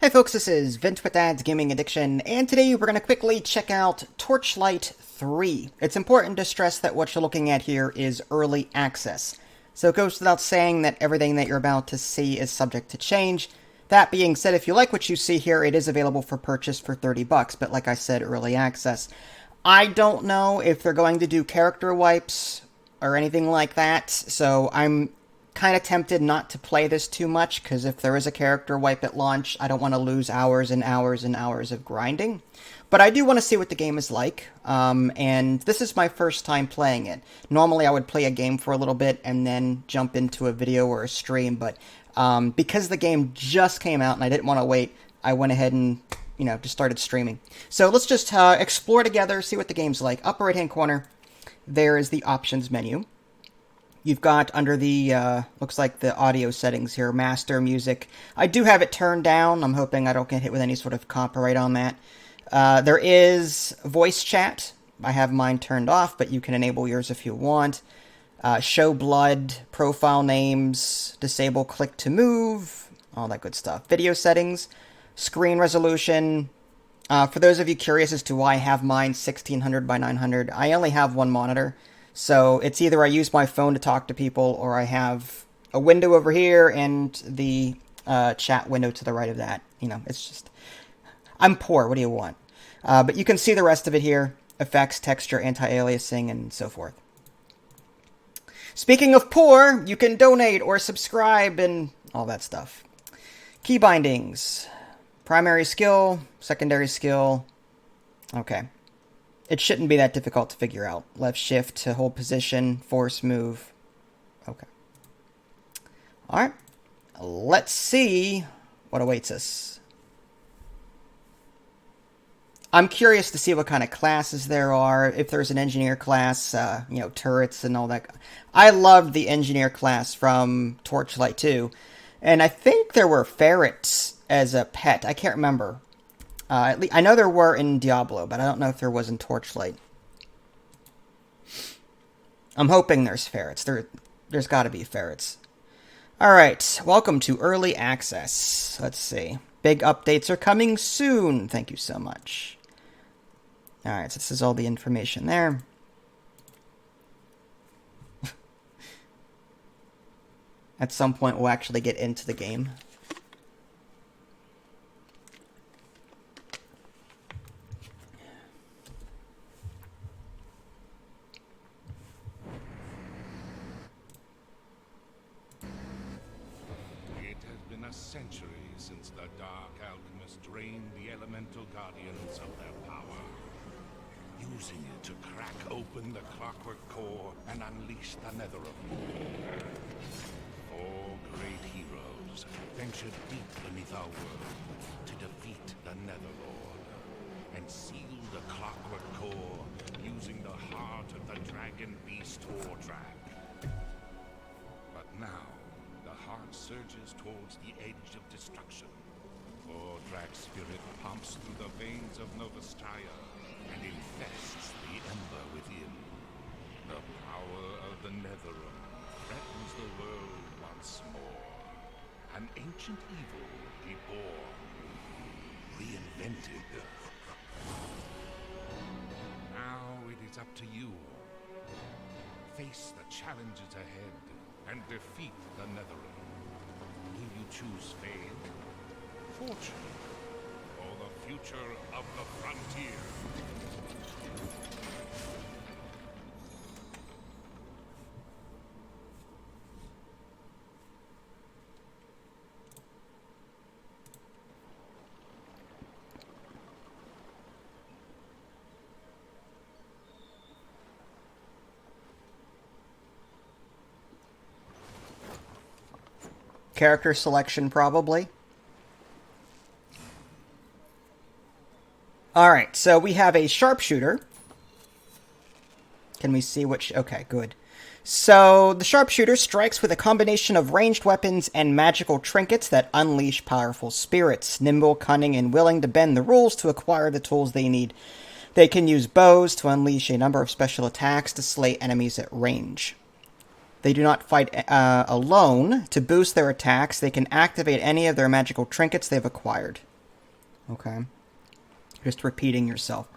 Hey folks, this is Vince with Dad's Gaming Addiction, and today we're going to quickly check out Torchlight 3. It's important to stress that what you're looking at here is early access. So it goes without saying that everything that you're about to see is subject to change. That being said, if you like what you see here, it is available for purchase for $30, but like I said, early access. I don't know if they're going to do character wipes or anything like that, so I'm kind of tempted not to play this too much, because if there is a character wipe at launch, I don't want to lose hours and hours and hours of grinding. But I do want to see what the game is like, and this is my first time playing it. Normally I would play a game for a little bit and then jump into a video or a stream, but because the game just came out and I didn't want to wait, I went ahead and, just started streaming. So let's just explore together, see what the game's like. Upper right-hand corner, there is the options menu. You've got under the, looks like the audio settings here, master music. I do have it turned down. I'm hoping I don't get hit with any sort of copyright on that. There is voice chat. I have mine turned off, but you can enable yours if you want. Show blood, profile names, disable click to move, all that good stuff. Video settings, screen resolution. For those of you curious as to why I have mine 1600 by 900, I only have one monitor. So it's either I use my phone to talk to people, or I have a window over here and the chat window to the right of that. It's just, I'm poor. What do you want? But you can see the rest of it here. Effects, texture, anti-aliasing, and so forth. Speaking of poor, you can donate or subscribe and all that stuff. Key bindings. Primary skill, secondary skill. Okay. It shouldn't be that difficult to figure out. Left shift to hold position, force move. Okay. Alright. Let's see what awaits us. I'm curious to see what kind of classes there are. If there's an engineer class, turrets and all that. I loved the engineer class from Torchlight 2. And I think there were ferrets as a pet. I can't remember. At least, I know there were in Diablo, but I don't know if there was in Torchlight. I'm hoping there's ferrets. There's got to be ferrets. Alright, welcome to Early Access. Let's see. Big updates are coming soon. Thank you so much. Alright, so this is all the information there. At some point, we'll actually get into the game. Centuries since the Dark Alchemist drained the elemental guardians of their power, using it to crack open the clockwork core and unleash the Netherrealm. Four great heroes ventured deep beneath our world to defeat the Netherlord and seal the clockwork core using the heart of the dragon beast Torchlight. But now the heart surges towards the edge of destruction. Drake's spirit pumps through the veins of Novastaya and infests the ember within. The power of the Netherrealm threatens the world once more. An ancient evil reborn, reinvented. Now it is up to you. Face the challenges ahead and defeat the Netherrealm. Will you choose fame, fortune, or the future of the frontier? Character selection, probably. Alright, so we have a sharpshooter. Can we see which? Okay, good. So, the sharpshooter strikes with a combination of ranged weapons and magical trinkets that unleash powerful spirits. Nimble, cunning, and willing to bend the rules to acquire the tools they need. They can use bows to unleash a number of special attacks to slay enemies at range. They do not fight alone. To boost their attacks, they can activate any of their magical trinkets they've acquired. Okay. Just repeating yourself.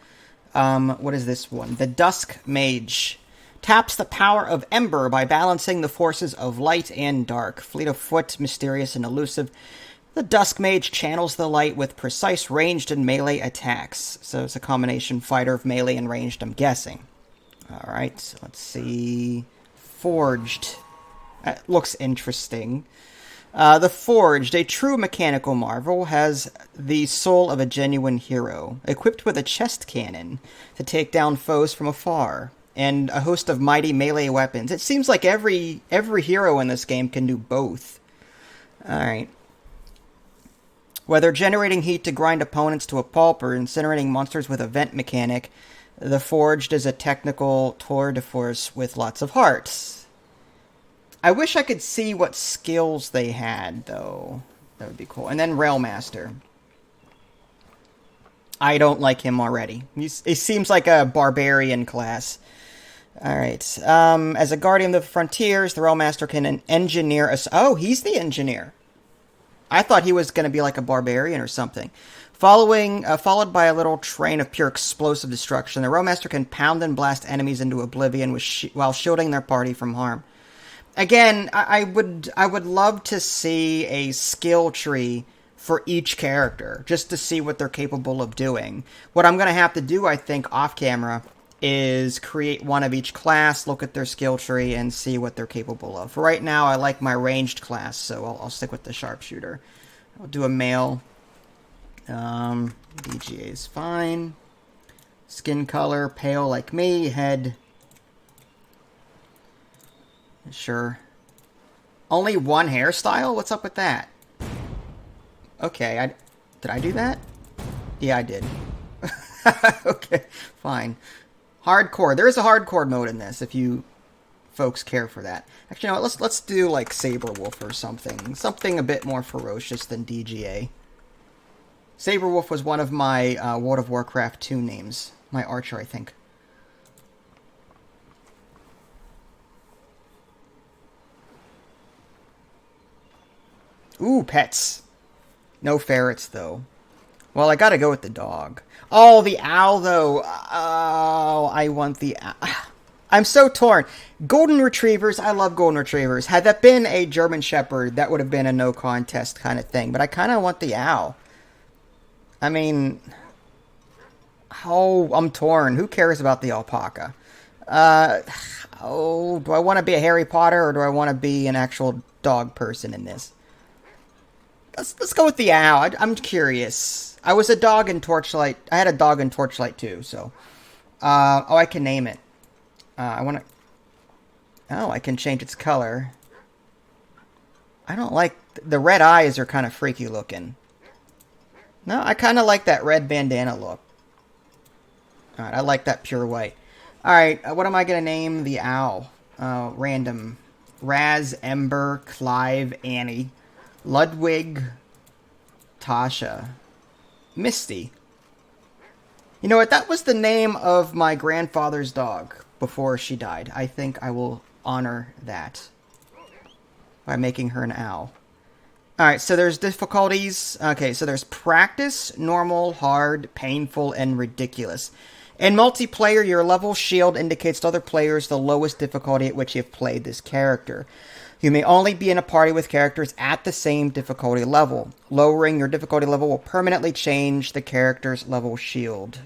What is this one? The Dusk Mage. Taps the power of Ember by balancing the forces of light and dark. Fleet of foot, mysterious and elusive. The Dusk Mage channels the light with precise ranged and melee attacks. So it's a combination fighter of melee and ranged, I'm guessing. Alright, so let's see. Forged. That looks interesting. The Forged, a true mechanical marvel, has the soul of a genuine hero, equipped with a chest cannon to take down foes from afar, and a host of mighty melee weapons. It seems like every hero in this game can do both. Alright. Whether generating heat to grind opponents to a pulp or incinerating monsters with a vent mechanic, the Forged is a technical tour de force with lots of hearts. I wish I could see what skills they had, though. That would be cool. And then Railmaster. I don't like him already. He seems like a barbarian class. Alright. As a guardian of the frontiers, the Railmaster can engineer a... Oh, he's the engineer. I thought he was going to be like a barbarian or something. Followed by a little train of pure explosive destruction, the Railmaster can pound and blast enemies into oblivion while shielding their party from harm. Again, I would love to see a skill tree for each character, just to see what they're capable of doing. What I'm going to have to do, I think, off camera, is create one of each class, look at their skill tree, and see what they're capable of. For right now, I like my ranged class, so I'll stick with the sharpshooter. I'll do a male. DGA is fine. Skin color, pale like me. Head... Sure. Only one hairstyle? What's up with that? Okay, did I do that? Yeah, I did. Okay, fine. Hardcore. There is a hardcore mode in this, if you folks care for that. Actually, you know what? Let's do, like, Saberwolf or something. Something a bit more ferocious than DGA. Saberwolf was one of my World of Warcraft 2 names. My archer, I think. Ooh, pets. No ferrets, though. Well, I gotta go with the dog. Oh, the owl, though. Oh, I want the owl. I'm so torn. Golden Retrievers, I love Golden Retrievers. Had that been a German Shepherd, that would have been a no contest kind of thing. But I kind of want the owl. I mean... Oh, I'm torn. Who cares about the alpaca? Oh, do I want to be a Harry Potter, or do I want to be an actual dog person in this? Let's go with the owl. I'm curious. I was a dog in Torchlight. I had a dog in Torchlight too, so... oh, I can name it. I want to... Oh, I can change its color. I don't like... The red eyes are kind of freaky looking. No, I kind of like that red bandana look. Alright, I like that pure white. Alright, what am I going to name the owl? Random. Raz, Ember, Clive, Annie... Ludwig, Tasha, Misty. You know what? That was the name of my grandfather's dog before she died. I think I will honor that by making her an owl. Alright, so there's difficulties. Okay, so there's practice, normal, hard, painful, and ridiculous. In multiplayer, your level shield indicates to other players the lowest difficulty at which you have played this character. You may only be in a party with characters at the same difficulty level. Lowering your difficulty level will permanently change the character's level shield.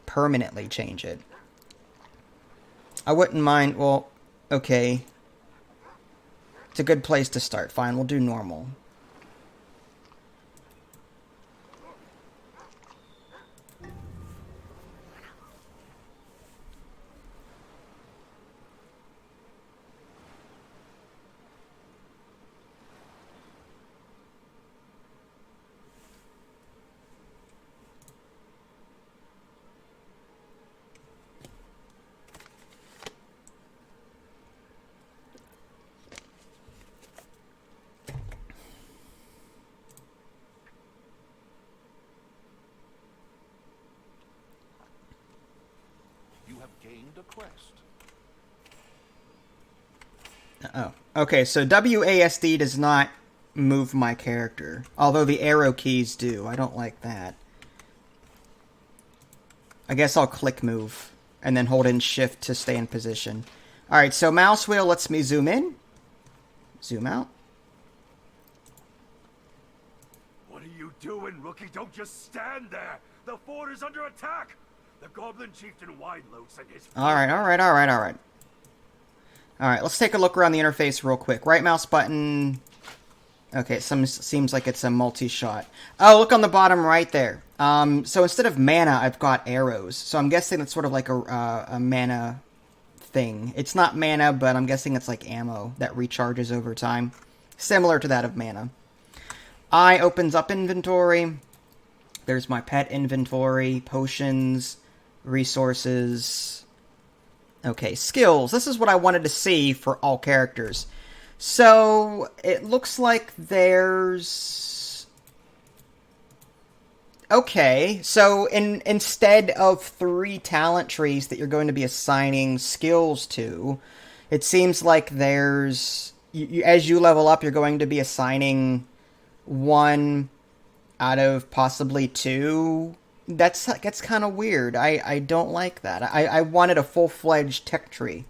Permanently change it. I wouldn't mind... Well, okay. It's a good place to start. Fine, we'll do normal. Oh, okay, so WASD does not move my character. Although the arrow keys do. I don't like that. I guess I'll click move and then hold in shift to stay in position. Alright, so mouse wheel lets me zoom in. Zoom out. What are you doing, rookie? Don't just stand there! The fort is under attack! The Goblin Chieftain Wideloats and his... Alright. Alright, let's take a look around the interface real quick. Right mouse button. Okay, it seems like it's a multi-shot. Oh, look on the bottom right there. So instead of mana, I've got arrows. So I'm guessing it's sort of like a mana thing. It's not mana, but I'm guessing it's like ammo that recharges over time. Similar to that of mana. Eye opens up inventory. There's my pet inventory, potions, resources. Okay, skills. This is what I wanted to see for all characters. So, it looks like there's... Okay, so instead of 3 talent trees that you're going to be assigning skills to, it seems like there's... as you level up, you're going to be assigning 1 out of possibly 2. That's kind of weird. I don't like that. I wanted a full-fledged tech tree.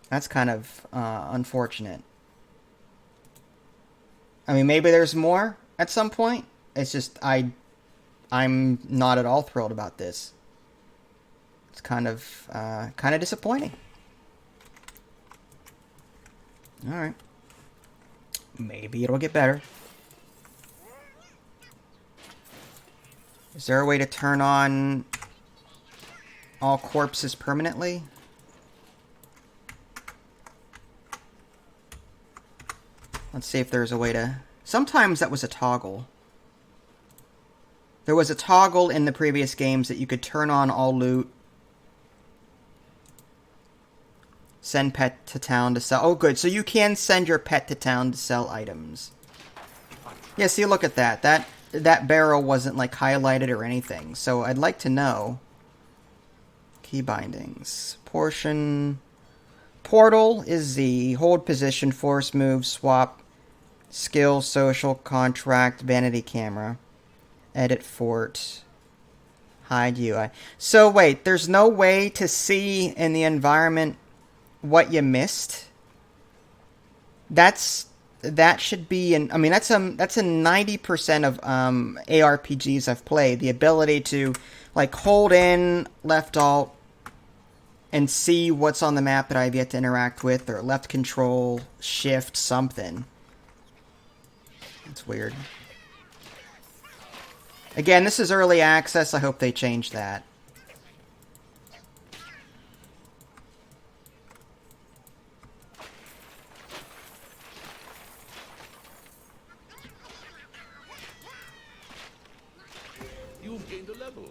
That's kind of unfortunate. I mean, maybe there's more at some point. It's just I'm not at all thrilled about this. It's kind of disappointing. All right. Maybe it'll get better. Is there a way to turn on all corpses permanently? Let's see if there's a way to... Sometimes that was a toggle. There was a toggle in the previous games that you could turn on all loot. Send pet to town to sell... Oh, good. So you can send your pet to town to sell items. Yeah, see, look at that. That barrel wasn't, like, highlighted or anything. So I'd like to know... Key bindings. Portion... Portal is Z. Hold position, force move, swap, skill, social, contract, vanity camera, edit fort, hide UI. So wait, there's no way to see in the environment what you missed? That should be an... I mean, that's a 90% of ARPGs I've played. The ability to, like, hold in left alt and see what's on the map that I've yet to interact with, or left control, shift, something. It's weird. Again, this is early access. I hope they change that. You've gained a level.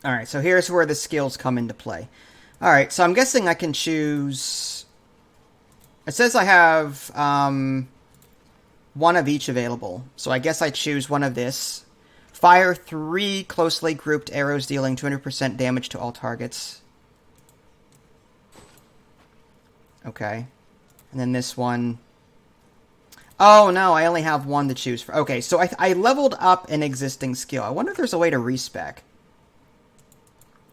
Alright, so here's where the skills come into play. Alright, so I'm guessing I can choose... It says I have one of each available. So I guess I choose one of this. Fire 3 closely grouped arrows dealing 200% damage to all targets. Okay. And then this one... Oh, no, I only have one to choose for. Okay, so I leveled up an existing skill. I wonder if there's a way to respec.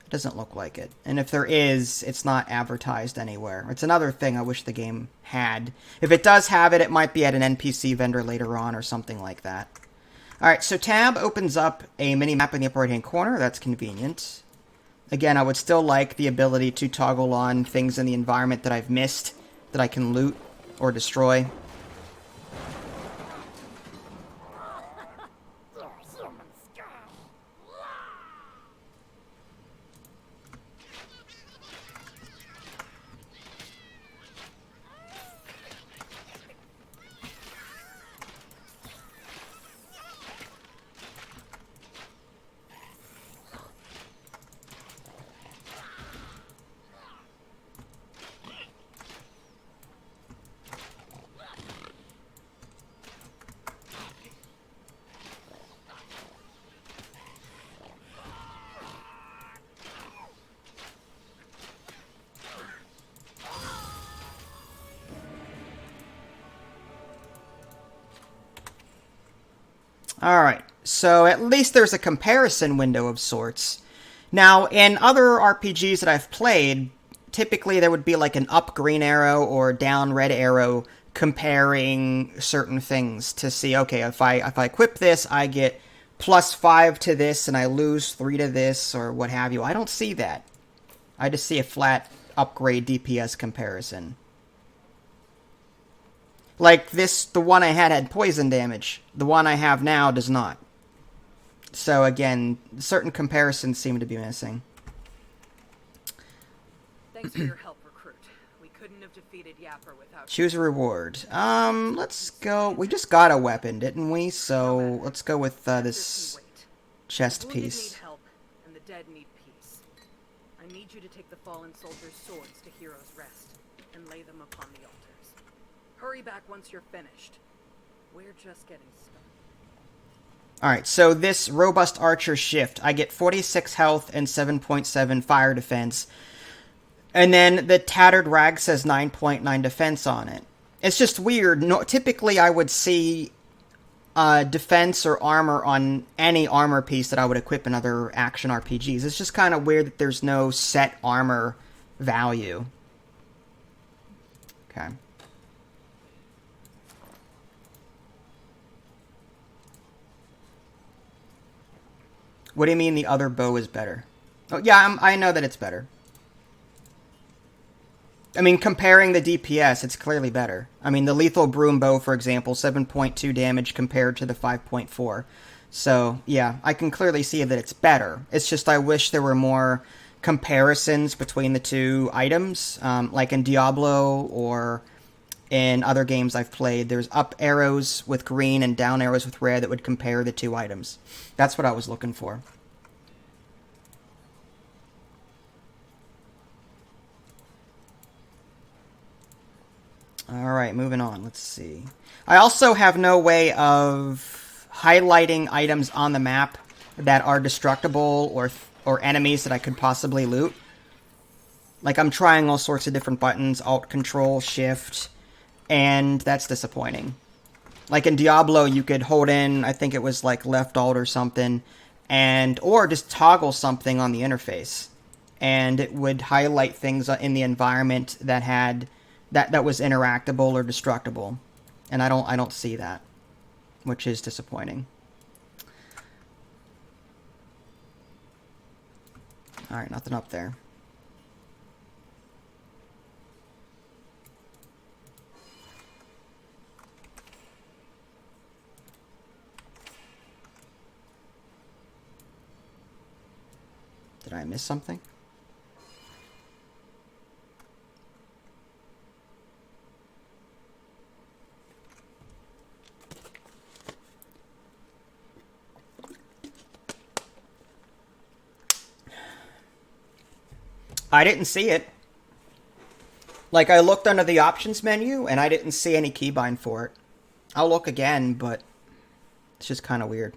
It doesn't look like it. And if there is, it's not advertised anywhere. It's another thing I wish the game had. If it does have it, it might be at an NPC vendor later on or something like that. Alright, so tab opens up a mini-map in the upper right-hand corner. That's convenient. Again, I would still like the ability to toggle on things in the environment that I've missed that I can loot or destroy. Alright, so at least there's a comparison window of sorts. Now, in other RPGs that I've played, typically there would be like an up green arrow or down red arrow comparing certain things to see, okay, if I equip this, I get +5 to this and I lose 3 to this or what have you. I don't see that. I just see a flat upgrade DPS comparison. Like this, the one I had poison damage. The one I have now does not. So again, certain comparisons seem to be missing. Thanks for your help, recruit. We couldn't have defeated Yapper without Choose a reward. Let's go. We just got a weapon, didn't we? So let's go with this chest piece. Need help, and the dead need peace. I need you to take the fallen soldiers' swords to Heroes' Rest and lay them upon the altars. Hurry back once you're finished. We're just getting started. Alright, so this robust archer shift, I get 46 health and 7.7 fire defense. And then the tattered rag says 9.9 defense on it. It's just weird. No, typically I would see defense or armor on any armor piece that I would equip in other action RPGs. It's just kind of weird that there's no set armor value. Okay. What do you mean the other bow is better? Oh, yeah, I know that it's better. I mean, comparing the DPS, it's clearly better. I mean, the Lethal Broom Bow, for example, 7.2 damage compared to the 5.4. So, yeah, I can clearly see that it's better. It's just I wish there were more comparisons between the two items. Like in Diablo or in other games I've played, there's up arrows with green and down arrows with red that would compare the two items. That's what I was looking for. Alright, moving on. Let's see. I also have no way of highlighting items on the map that are destructible or enemies that I could possibly loot. Like, I'm trying all sorts of different buttons, Alt, Control, Shift, and that's disappointing. Like in Diablo, you could hold in, I think it was like left alt or something, or just toggle something on the interface, and it would highlight things in the environment that had that was interactable or destructible, and I don't see that, which is disappointing. All right, nothing up there. Did I miss something? I didn't see it. Like, I looked under the options menu, and I didn't see any keybind for it. I'll look again, but it's just kind of weird.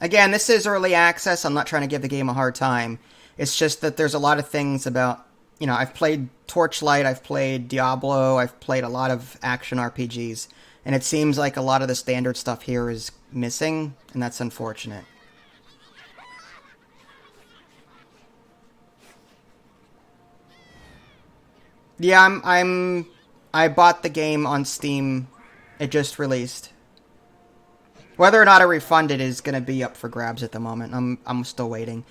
Again, this is early access. I'm not trying to give the game a hard time. It's just that there's a lot of things about, you know, I've played Torchlight, I've played Diablo, I've played a lot of action RPGs, and it seems like a lot of the standard stuff here is missing, and that's unfortunate. Yeah, I bought the game on Steam. It just released. Whether or not I refund it is going to be up for grabs at the moment. I'm still waiting.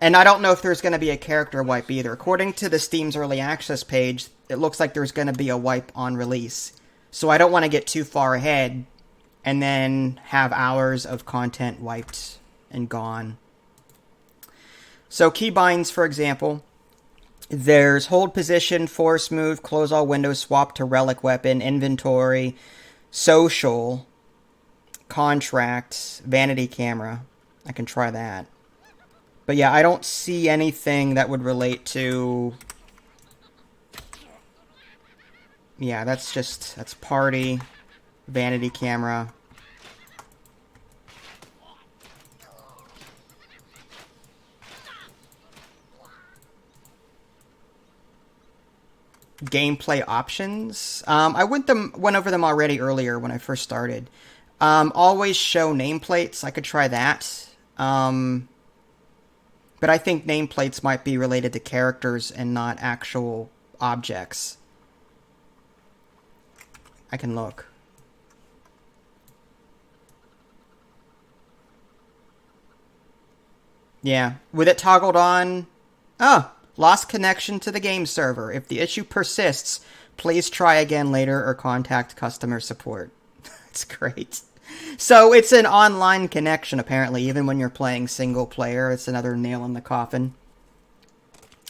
And I don't know if there's going to be a character wipe either. According to the Steam's early access page, it looks like there's going to be a wipe on release. So I don't want to get too far ahead and then have hours of content wiped and gone. So keybinds, for example, there's hold position, force move, close all windows, swap to relic weapon, inventory, social, contract, vanity camera. I can try that. But yeah, I don't see anything that would relate to... Yeah, that's party, vanity camera. gameplay options. I went over them already earlier when I first started. Always show nameplates. I could try that. But I think nameplates might be related to characters and not actual objects. I can look. Yeah, with it toggled on. Oh, lost connection to the game server. If the issue persists, please try again later or contact customer support. That's great. So it's an online connection, apparently, even when you're playing single player. It's another nail in the coffin.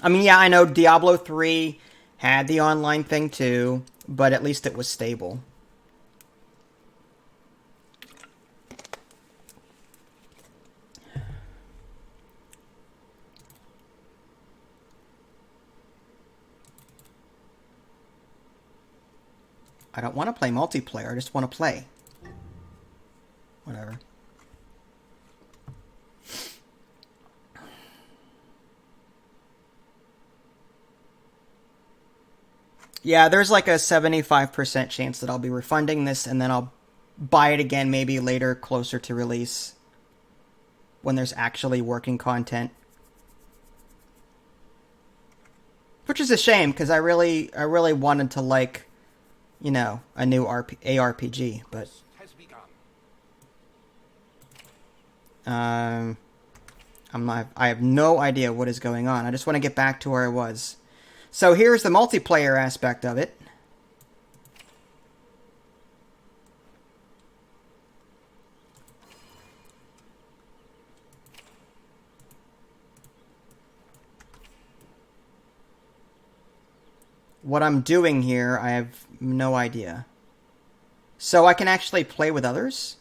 I mean, yeah, I know Diablo 3 had the online thing too, but at least it was stable. I don't want to play multiplayer, I just want to play. Whatever. Yeah, there's like a 75% chance that I'll be refunding this, and then I'll buy it again maybe later, closer to release, when there's actually working content. Which is a shame, because I really wanted to like, you know, a new ARPG, but I have no idea what is going on. I just want to get back to where I was. So here's the multiplayer aspect of it. What I'm doing here, I have no idea. So I can actually play with others?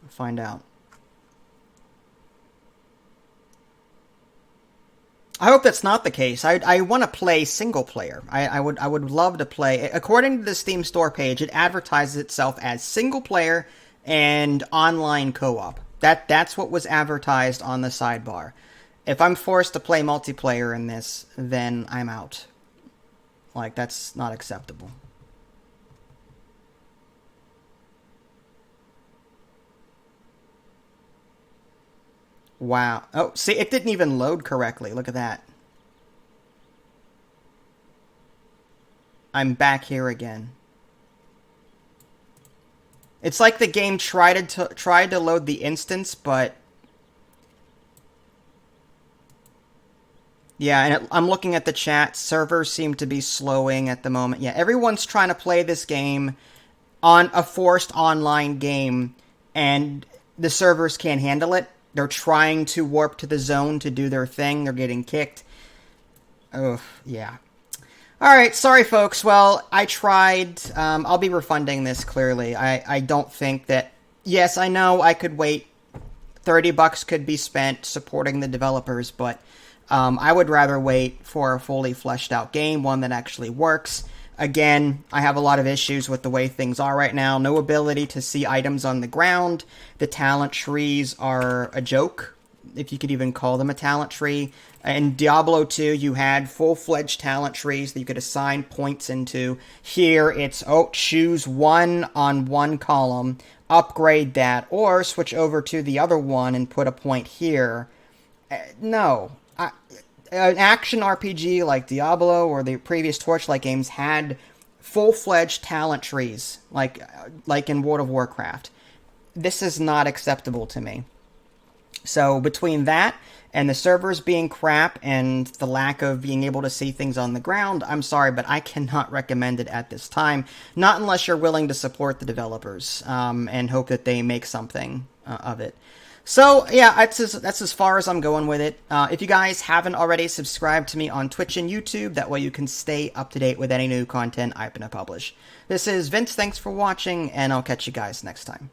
Find out. I hope that's not the case. I want to play single player. I would love to play. According to the Steam store page, it advertises itself as single player and online co-op. That's what was advertised on the sidebar. If I'm forced to play multiplayer in this, then I'm out. Like, that's not acceptable. Wow. Oh, see, it didn't even load correctly. Look at that. I'm back here again. It's like the game tried to load the instance, but... Yeah, and I'm looking at the chat. Servers seem to be slowing at the moment. Yeah, everyone's trying to play this game on a forced online game, and the servers can't handle it. They're trying to warp to the zone to do their thing. They're getting kicked. Oh, yeah. Alright, sorry folks. Well, I tried. I'll be refunding this, clearly. I don't think that... Yes, I know I could wait. $30 could be spent supporting the developers, but I would rather wait for a fully fleshed out game, one that actually works. Again, I have a lot of issues with the way things are right now. No ability to see items on the ground. The talent trees are a joke, if you could even call them a talent tree. In Diablo 2, you had full-fledged talent trees that you could assign points into. Here, it's, choose one on one column, upgrade that, or switch over to the other one and put a point here. No. An action RPG like Diablo or the previous Torchlight games had full-fledged talent trees, like in World of Warcraft. This is not acceptable to me. So between that and the servers being crap and the lack of being able to see things on the ground, I'm sorry, but I cannot recommend it at this time. Not unless you're willing to support the developers and hope that they make something of it. So, yeah, that's as far as I'm going with it. If you guys haven't already, subscribe to me on Twitch and YouTube. That way you can stay up to date with any new content I'm going to publish. This is Vince. Thanks for watching, and I'll catch you guys next time.